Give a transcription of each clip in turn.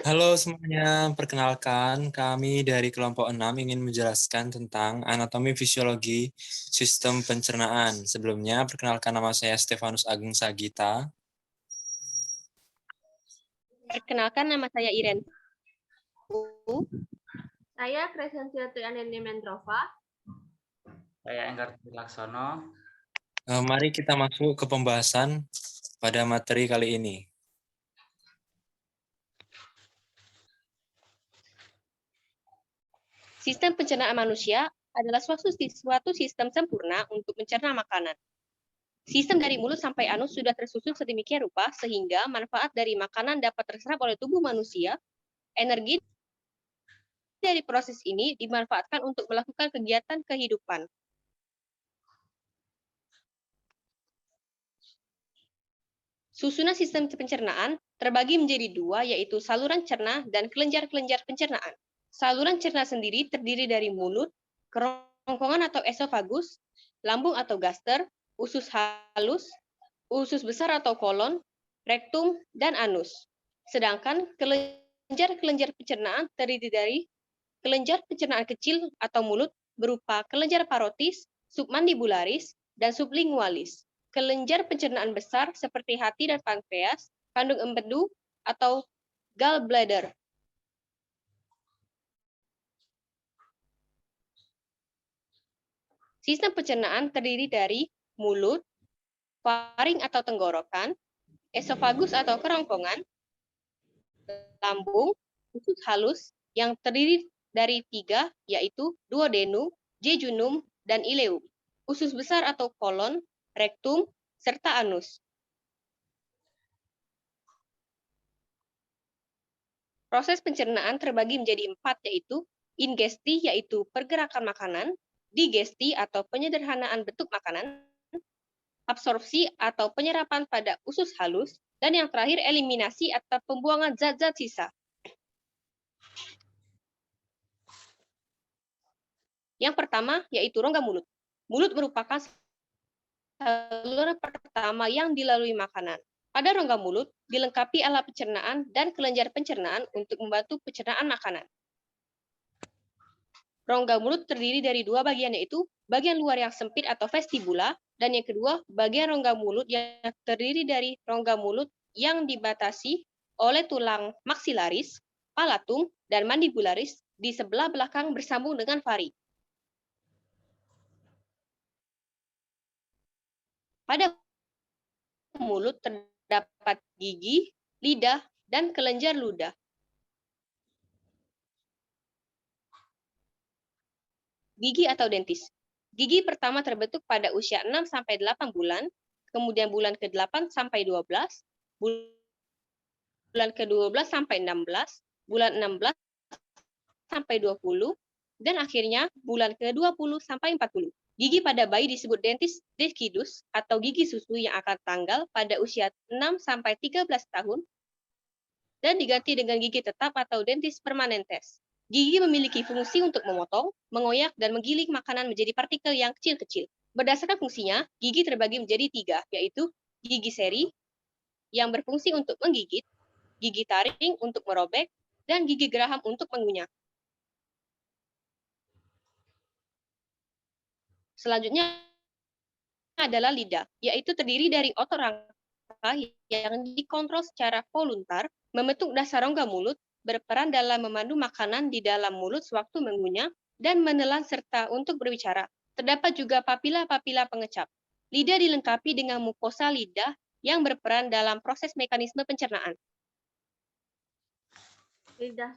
Halo semuanya, perkenalkan kami dari kelompok 6 ingin menjelaskan tentang anatomi fisiologi sistem pencernaan. Sebelumnya, perkenalkan nama saya Stefanus Agung Sagita. Perkenalkan, nama saya Iren. Saya Crescentia Trianeni Mentrova. Saya Enggar Laksono. Mari kita masuk ke pembahasan pada materi kali ini. Sistem pencernaan manusia adalah suatu sistem sempurna untuk mencerna makanan. Sistem dari mulut sampai anus sudah tersusun sedemikian rupa sehingga manfaat dari makanan dapat terserap oleh tubuh manusia. Energi dari proses ini dimanfaatkan untuk melakukan kegiatan kehidupan. Susunan sistem pencernaan terbagi menjadi dua, yaitu saluran cerna dan kelenjar-kelenjar pencernaan. Saluran cerna sendiri terdiri dari mulut, kerongkongan atau esofagus, lambung atau gaster, usus halus, usus besar atau kolon, rektum, dan anus. Sedangkan kelenjar-kelenjar pencernaan terdiri dari kelenjar pencernaan kecil atau mulut berupa kelenjar parotis, submandibularis, dan sublingualis. Kelenjar pencernaan besar seperti hati dan pankreas, kandung empedu, atau gallbladder. Sistem pencernaan terdiri dari mulut, faring atau tenggorokan, esofagus atau kerongkongan, lambung, usus halus yang terdiri dari 3, yaitu duodenum, jejunum, dan ileum, usus besar atau kolon, rektum, serta anus. Proses pencernaan terbagi menjadi 4, yaitu ingesti, yaitu pergerakan makanan, digesti atau penyederhanaan bentuk makanan, absorpsi atau penyerapan pada usus halus, dan yang terakhir eliminasi atau pembuangan zat-zat sisa. Yang pertama yaitu rongga mulut. Mulut merupakan saluran pertama yang dilalui makanan. Pada rongga mulut dilengkapi alat pencernaan dan kelenjar pencernaan untuk membantu pencernaan makanan. Rongga mulut terdiri dari dua bagian, yaitu bagian luar yang sempit atau vestibula, dan yang kedua bagian rongga mulut yang terdiri dari rongga mulut yang dibatasi oleh tulang maksilaris, palatum, dan mandibularis di sebelah belakang bersambung dengan vari. Pada mulut terdapat gigi, lidah, dan kelenjar ludah. Gigi atau dentis. Gigi pertama terbentuk pada usia 6-8 bulan, kemudian bulan ke-8 sampai 12, bulan ke-12 sampai 16, bulan 16 sampai 20, dan akhirnya bulan ke-20 sampai 40. Gigi pada bayi disebut dentis decidus atau gigi susu yang akan tanggal pada usia 6-13 tahun dan diganti dengan gigi tetap atau dentis permanentes. Gigi memiliki fungsi untuk memotong, mengoyak, dan menggiling makanan menjadi partikel yang kecil-kecil. Berdasarkan fungsinya, gigi terbagi menjadi 3, yaitu gigi seri yang berfungsi untuk menggigit, gigi taring untuk merobek, dan gigi geraham untuk mengunyah. Selanjutnya adalah lidah, yaitu terdiri dari otot rangka yang dikontrol secara voluntar, membentuk dasar rongga mulut, berperan dalam memandu makanan di dalam mulut sewaktu mengunyah, dan menelan serta untuk berbicara. Terdapat juga papila-papila pengecap. Lidah dilengkapi dengan mukosa lidah yang berperan dalam proses mekanisme pencernaan. Lidah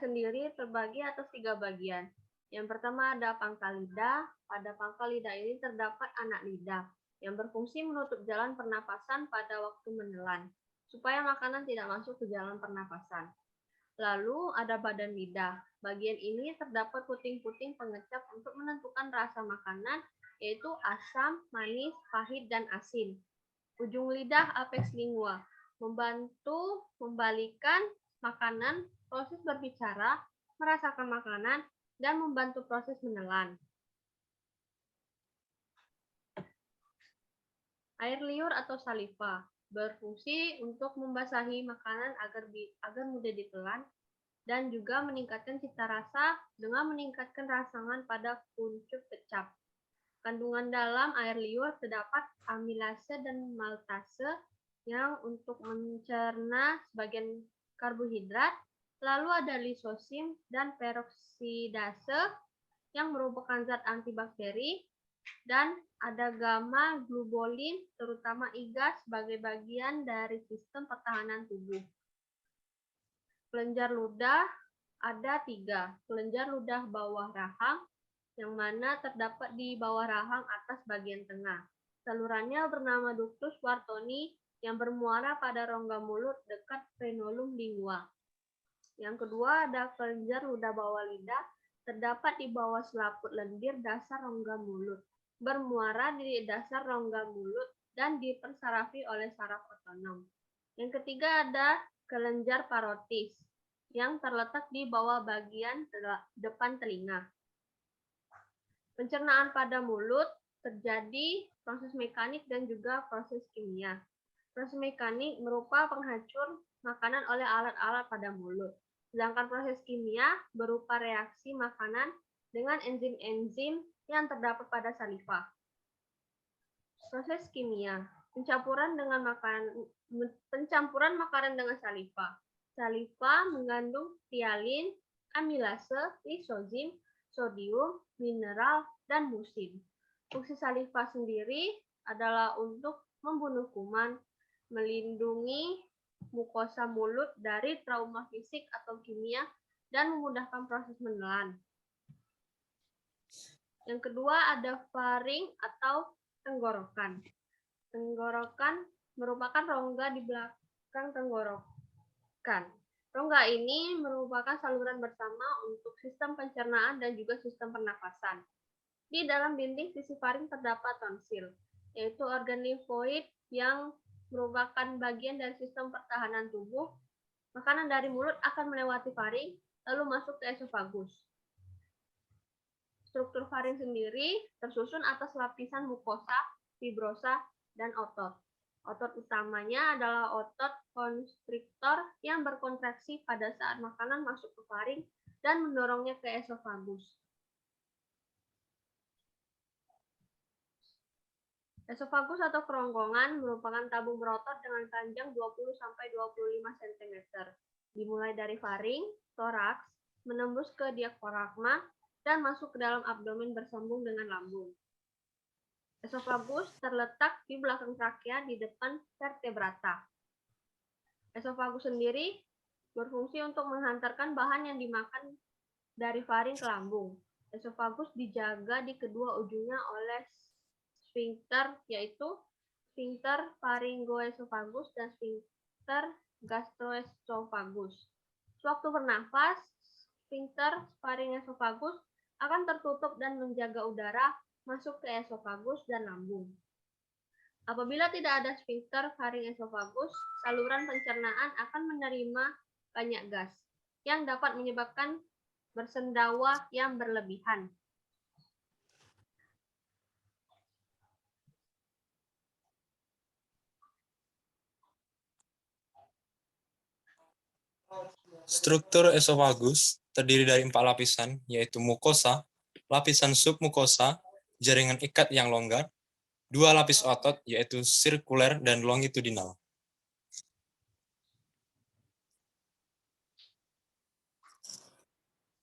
sendiri terbagi atas 3 bagian. Yang pertama ada pangkal lidah. Pada pangkal lidah ini terdapat anak lidah yang berfungsi menutup jalan pernapasan pada waktu menelan, supaya makanan tidak masuk ke jalan pernapasan. Lalu ada badan lidah. Bagian ini terdapat puting-puting pengecap untuk menentukan rasa makanan, yaitu asam, manis, pahit, dan asin. Ujung lidah apex lingua membantu membalikan makanan, proses berbicara, merasakan makanan, dan membantu proses menelan. Air liur atau saliva berfungsi untuk membasahi makanan agar mudah ditelan dan juga meningkatkan cita rasa dengan meningkatkan rangsangan pada kuncup kecap. Kandungan dalam air liur terdapat amilase dan maltase yang untuk mencerna sebagian karbohidrat, lalu ada lisosim dan peroksidase yang merupakan zat antibakteri, dan ada gamma globulin terutama IGA sebagai bagian dari sistem pertahanan tubuh. Kelenjar ludah ada 3. Kelenjar ludah bawah rahang yang mana terdapat di bawah rahang atas bagian tengah. Salurannya bernama ductus Wartoni yang bermuara pada rongga mulut dekat frenulum lingua. Yang kedua ada kelenjar ludah bawah lidah terdapat di bawah selaput lendir dasar rongga mulut, bermuara di dasar rongga mulut dan dipersarafi oleh saraf otonom. Yang ketiga ada kelenjar parotis yang terletak di bawah bagian depan telinga. Pencernaan pada mulut terjadi proses mekanik dan juga proses kimia. Proses mekanik berupa penghancur makanan oleh alat-alat pada mulut. Sedangkan proses kimia berupa reaksi makanan dengan enzim-enzim yang terdapat pada saliva. Proses kimia, pencampuran makanan dengan saliva. Saliva mengandung tialin, amilase, lisozim, sodium, mineral, dan musin. Fungsi saliva sendiri adalah untuk membunuh kuman, melindungi mukosa mulut dari trauma fisik atau kimia, dan memudahkan proses menelan. Yang kedua ada faring atau tenggorokan. Tenggorokan merupakan rongga di belakang tenggorokan. Rongga ini merupakan saluran bersama untuk sistem pencernaan dan juga sistem pernafasan. Di dalam dinding sisi faring terdapat tonsil, yaitu organ limfoid yang merupakan bagian dari sistem pertahanan tubuh. Makanan dari mulut akan melewati faring, lalu masuk ke esofagus. Struktur faring sendiri tersusun atas lapisan mukosa, fibrosa, dan otot. Otot utamanya adalah otot konstriktor yang berkontraksi pada saat makanan masuk ke faring dan mendorongnya ke esofagus. Esofagus atau kerongkongan merupakan tabung berotot dengan panjang 20–25 cm. Dimulai dari faring, toraks, menembus ke diafragma, dan masuk ke dalam abdomen bersambung dengan lambung. Esofagus terletak di belakang trakea di depan vertebrata. Esofagus sendiri berfungsi untuk menghantarkan bahan yang dimakan dari faring ke lambung. Esofagus dijaga di kedua ujungnya oleh sphincter, yaitu sphincter pharyngoesophagus dan sphincter gastroesophagus. Sewaktu bernafas, sphincter pharyngoesophagus akan tertutup dan menjaga udara masuk ke esofagus dan lambung. Apabila tidak ada sphincter pharyngoesophagus, saluran pencernaan akan menerima banyak gas yang dapat menyebabkan bersendawa yang berlebihan. Struktur esofagus terdiri dari 4 lapisan, yaitu mukosa, lapisan submukosa, jaringan ikat yang longgar, 2 lapis otot, yaitu sirkuler dan longitudinal.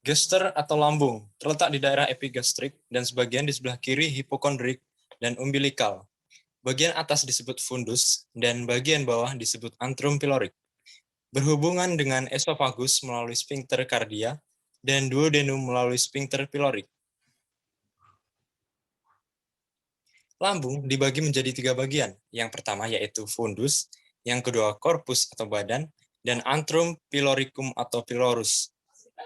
Gester atau lambung terletak di daerah epigastrik dan sebagian di sebelah kiri hipokondrik dan umbilikal. Bagian atas disebut fundus dan bagian bawah disebut antrum pilorik. Berhubungan dengan esofagus melalui sphincter kardia dan duodenum melalui sphincter pilorik. Lambung dibagi menjadi 3 bagian. Yang pertama yaitu fundus, yang kedua korpus atau badan, dan antrum piloricum atau pilorus.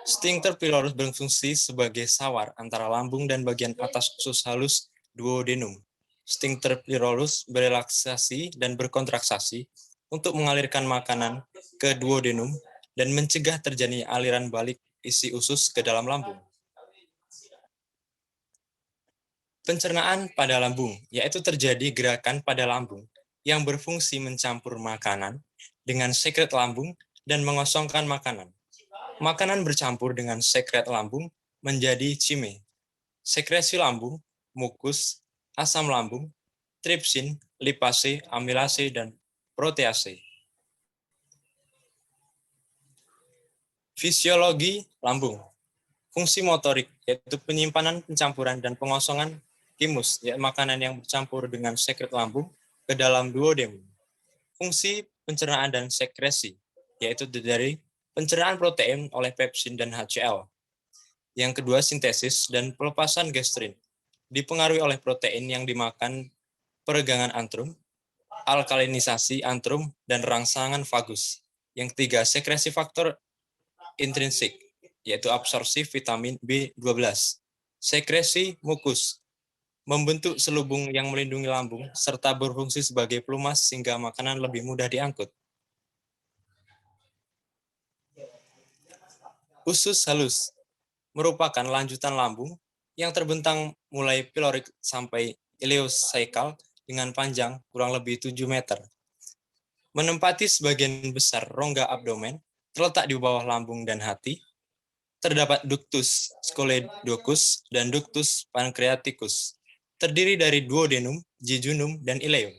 Sphincter pilorus berfungsi sebagai sawar antara lambung dan bagian atas usus halus duodenum. Sphincter pilorus berelaksasi dan berkontraksasi untuk mengalirkan makanan ke duodenum dan mencegah terjadi aliran balik isi usus ke dalam lambung. Pencernaan pada lambung, yaitu terjadi gerakan pada lambung yang berfungsi mencampur makanan dengan sekret lambung dan mengosongkan makanan. Makanan bercampur dengan sekret lambung menjadi cime. Sekresi lambung, mukus, asam lambung, tripsin, lipase, amilase, dan protease. Fisiologi lambung. Fungsi motorik, yaitu penyimpanan, pencampuran, dan pengosongan thymus, yaitu makanan yang bercampur dengan sekret lambung ke dalam duodenum. Fungsi pencernaan dan sekresi, yaitu dari pencernaan protein oleh pepsin dan HCl. Yang kedua, sintesis dan pelepasan gastrin, dipengaruhi oleh protein yang dimakan peregangan antrum, alkalinisasi antrum, dan rangsangan vagus. Yang ketiga, sekresi faktor intrinsik, yaitu absorpsi vitamin B12. Sekresi mukus, membentuk selubung yang melindungi lambung, serta berfungsi sebagai pelumas sehingga makanan lebih mudah diangkut. Usus halus, merupakan lanjutan lambung yang terbentang mulai pilorik sampai ileocecal dengan panjang kurang lebih 7 meter. Menempati sebagian besar rongga abdomen, terletak di bawah lambung dan hati, terdapat ductus scoledocus dan ductus pancreaticus, terdiri dari duodenum, jejunum, dan ileum.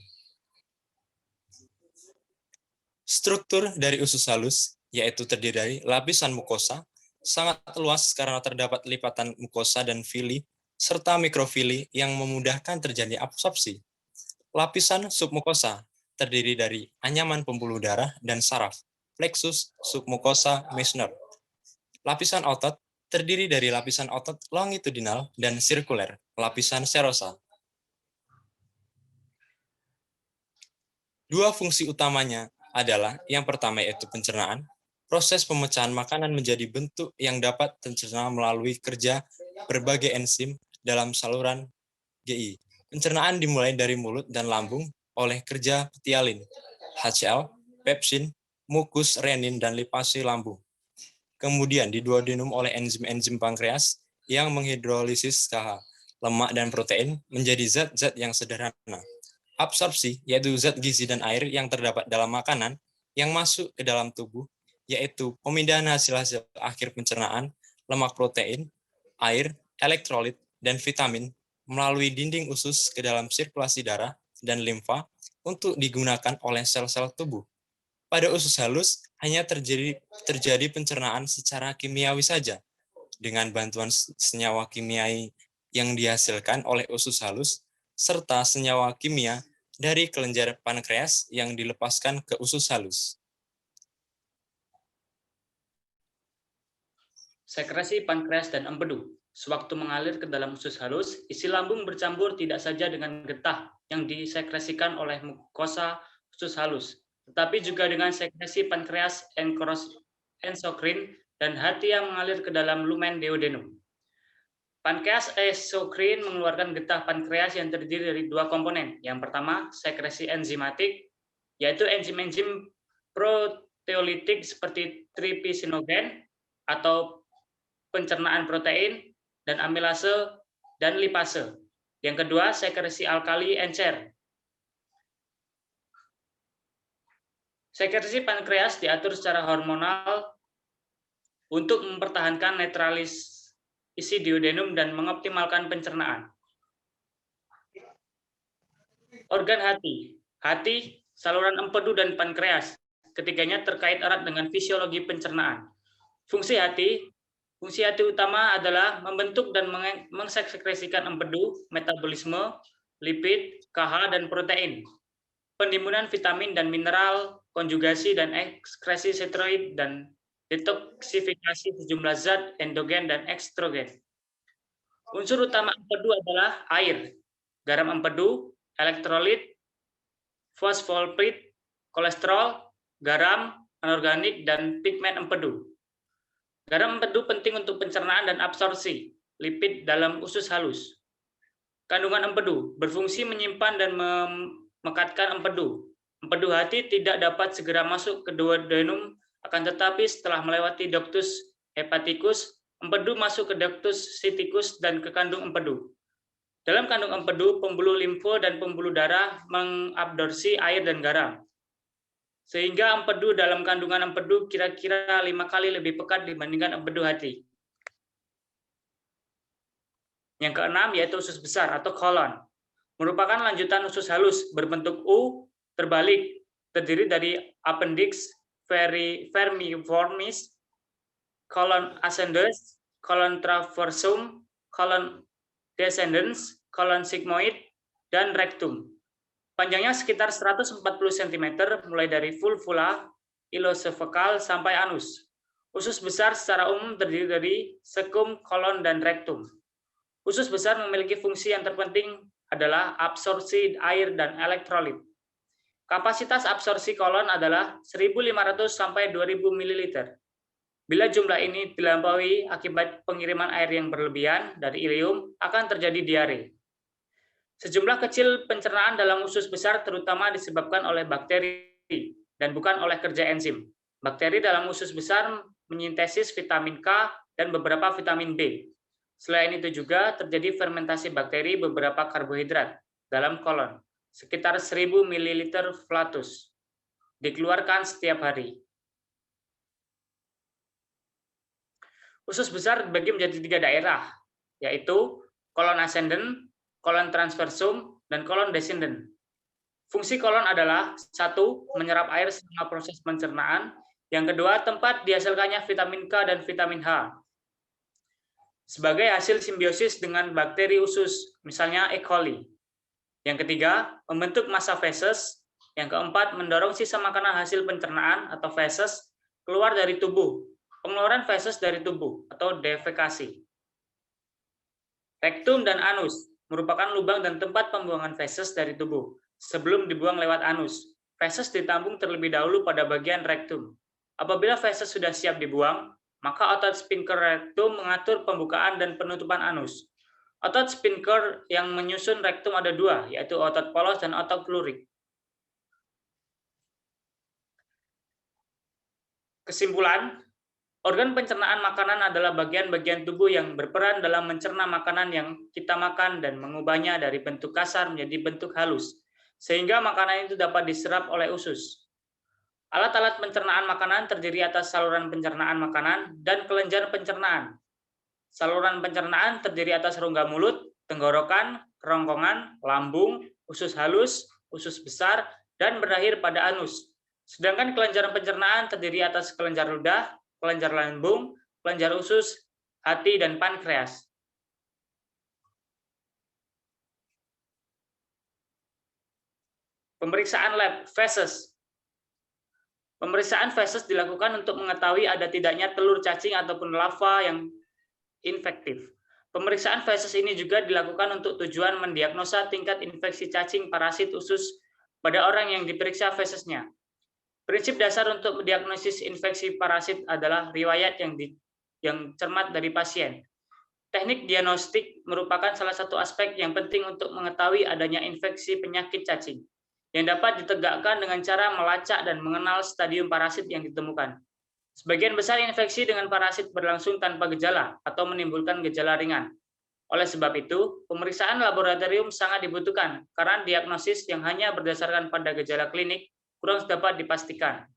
Struktur dari usus halus, yaitu terdiri dari lapisan mukosa, sangat luas karena terdapat lipatan mukosa dan fili, serta mikrofili yang memudahkan terjadi absorpsi. Lapisan submukosa terdiri dari anyaman pembuluh darah dan saraf, plexus submukosa Meissner. Lapisan otot terdiri dari lapisan otot longitudinal dan sirkuler, lapisan serosa. Dua fungsi utamanya adalah yang pertama yaitu pencernaan. Proses pemecahan makanan menjadi bentuk yang dapat tercerna melalui kerja berbagai enzim dalam saluran GI. Pencernaan dimulai dari mulut dan lambung oleh kerja petialin, HCl, pepsin, mukus, renin, dan lipase lambung. Kemudian di duodenum oleh enzim-enzim pankreas yang menghidrolisis KH, lemak dan protein menjadi zat-zat yang sederhana. Absorpsi, yaitu zat gizi dan air yang terdapat dalam makanan yang masuk ke dalam tubuh, yaitu pemindahan hasil-hasil akhir pencernaan, lemak protein, air, elektrolit, dan vitamin melalui dinding usus ke dalam sirkulasi darah dan limfa untuk digunakan oleh sel-sel tubuh. Pada usus halus, hanya terjadi pencernaan secara kimiawi saja, dengan bantuan senyawa kimiai yang dihasilkan oleh usus halus, serta senyawa kimia dari kelenjar pankreas yang dilepaskan ke usus halus. Sekresi pankreas dan empedu. Sewaktu mengalir ke dalam usus halus, isi lambung bercampur tidak saja dengan getah yang disekresikan oleh mukosa usus halus, tetapi juga dengan sekresi pankreas ensokrin dan hati yang mengalir ke dalam lumen duodenum. Pankreas ensokrin mengeluarkan getah pankreas yang terdiri dari dua komponen. Yang pertama, sekresi enzimatik, yaitu enzim-enzim proteolitik seperti trypsinogen atau pencernaan protein, dan amilase dan lipase. Yang kedua, sekresi alkali encer. Sekresi pankreas diatur secara hormonal untuk mempertahankan netralis isi duodenum dan mengoptimalkan pencernaan. Organ hati. Hati, saluran empedu, dan pankreas. Ketiganya terkait erat dengan fisiologi pencernaan. Fungsi hati utama adalah membentuk dan mensekresikan empedu, metabolisme, lipid, KH, dan protein, penimbunan vitamin dan mineral, konjugasi dan ekskresi steroid, dan detoksifikasi sejumlah zat endogen dan ekstrogen. Unsur utama empedu adalah air, garam empedu, elektrolit, fosfolipid, kolesterol, garam anorganik, dan pigmen empedu. Garam empedu penting untuk pencernaan dan absorpsi lipid dalam usus halus. Kandungan empedu berfungsi menyimpan dan memekatkan empedu. Empedu hati tidak dapat segera masuk ke duodenum, akan tetapi setelah melewati ductus hepaticus, empedu masuk ke ductus cysticus dan ke kandung empedu. Dalam kandung empedu, pembuluh limfo dan pembuluh darah mengabsorpsi air dan garam. Sehingga empedu dalam kandungan empedu kira-kira 5 kali lebih pekat dibandingkan empedu hati. Yang keenam yaitu usus besar atau kolon. Merupakan lanjutan usus halus berbentuk U terbalik, terdiri dari appendix vermiformis, colon ascendens, colon transversum, colon descendens, colon sigmoid, dan rectum. Panjangnya sekitar 140 cm mulai dari vulva, ileocervical sampai anus. Usus besar secara umum terdiri dari sekum, kolon, dan rectum. Usus besar memiliki fungsi yang terpenting adalah absorpsi air dan elektrolit. Kapasitas absorpsi kolon adalah 1.500 sampai 2.000 ml. Bila jumlah ini dilampaui akibat pengiriman air yang berlebihan dari ileum, akan terjadi diare. Sejumlah kecil pencernaan dalam usus besar terutama disebabkan oleh bakteri dan bukan oleh kerja enzim. Bakteri dalam usus besar menyintesis vitamin K dan beberapa vitamin B. Selain itu juga terjadi fermentasi bakteri beberapa karbohidrat dalam kolon, sekitar 1.000 ml flatus, dikeluarkan setiap hari. Usus besar dibagi menjadi 3 daerah, yaitu kolon ascendent, kolon transversum, dan kolon descendent. Fungsi kolon adalah 1. Menyerap air selama proses pencernaan. Yang kedua, tempat dihasilkannya vitamin K dan vitamin H. Sebagai hasil simbiosis dengan bakteri usus, misalnya E. coli. Yang ketiga, membentuk massa feses. Yang keempat, mendorong sisa makanan hasil pencernaan atau feses keluar dari tubuh. Pengeluaran feses dari tubuh atau defekasi. Rektum dan anus merupakan lubang dan tempat pembuangan feses dari tubuh. Sebelum dibuang lewat anus, feses ditampung terlebih dahulu pada bagian rektum. Apabila feses sudah siap dibuang, maka otot sphincter rektum mengatur pembukaan dan penutupan anus. Otot sphincter yang menyusun rektum ada 2, yaitu otot polos dan otot lurik. Kesimpulan, organ pencernaan makanan adalah bagian-bagian tubuh yang berperan dalam mencerna makanan yang kita makan dan mengubahnya dari bentuk kasar menjadi bentuk halus, sehingga makanan itu dapat diserap oleh usus. Alat-alat pencernaan makanan terdiri atas saluran pencernaan makanan dan kelenjar pencernaan. Saluran pencernaan terdiri atas rongga mulut, tenggorokan, kerongkongan, lambung, usus halus, usus besar, dan berakhir pada anus. Sedangkan kelenjar pencernaan terdiri atas kelenjar ludah, kelenjar lambung, kelenjar usus, hati, dan pankreas. Pemeriksaan lab feses. Pemeriksaan feses dilakukan untuk mengetahui ada tidaknya telur cacing ataupun lava yang infektif. Pemeriksaan feses ini juga dilakukan untuk tujuan mendiagnosa tingkat infeksi cacing parasit usus pada orang yang diperiksa fesesnya. Prinsip dasar untuk mendiagnosis infeksi parasit adalah riwayat yang cermat dari pasien. Teknik diagnostik merupakan salah satu aspek yang penting untuk mengetahui adanya infeksi penyakit cacing, yang dapat ditegakkan dengan cara melacak dan mengenal stadium parasit yang ditemukan. Sebagian besar infeksi dengan parasit berlangsung tanpa gejala atau menimbulkan gejala ringan. Oleh sebab itu, pemeriksaan laboratorium sangat dibutuhkan karena diagnosis yang hanya berdasarkan pada gejala klinik kurang dapat dipastikan.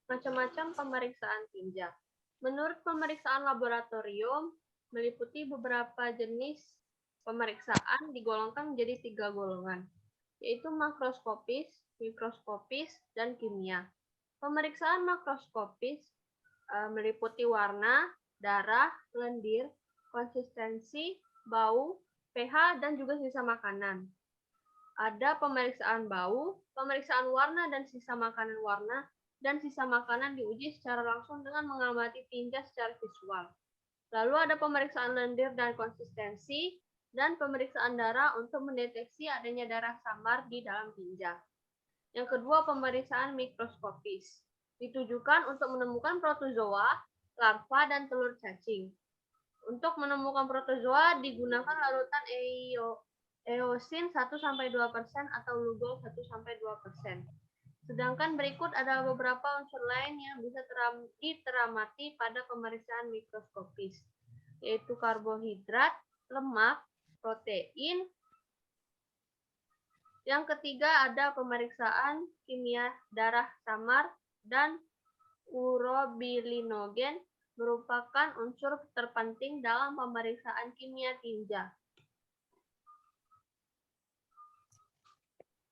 Macam-macam pemeriksaan tinja. Menurut pemeriksaan laboratorium, meliputi beberapa jenis pemeriksaan digolongkan menjadi 3 golongan, yaitu makroskopis, mikroskopis, dan kimia. Pemeriksaan makroskopis meliputi warna, darah, lendir, konsistensi, bau, pH, dan juga sisa makanan. Ada pemeriksaan bau, pemeriksaan warna dan sisa makanan warna, dan sisa makanan diuji secara langsung dengan mengamati tinja secara visual. Lalu ada pemeriksaan lendir dan konsistensi, dan pemeriksaan darah untuk mendeteksi adanya darah samar di dalam tinja. Yang kedua, pemeriksaan mikroskopis. Ditujukan untuk menemukan protozoa, larva, dan telur cacing. Untuk menemukan protozoa digunakan larutan eosin 1-2% atau lugol 1-2%. Sedangkan berikut ada beberapa unsur lain yang bisa diteramati pada pemeriksaan mikroskopis. yaitu karbohidrat, lemak, protein. Yang ketiga ada pemeriksaan kimia darah samar dan urobilinogen merupakan unsur terpenting dalam pemeriksaan kimia tinja.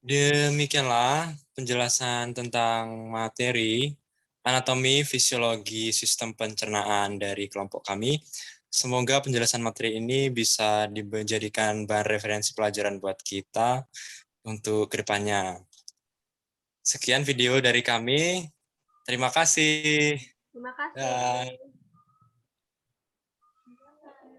Demikianlah penjelasan tentang materi anatomi fisiologi sistem pencernaan dari kelompok kami. Semoga penjelasan materi ini bisa dijadikan bahan referensi pelajaran buat kita untuk kedepannya. Sekian video dari kami. Terima kasih. Terima kasih. Dah.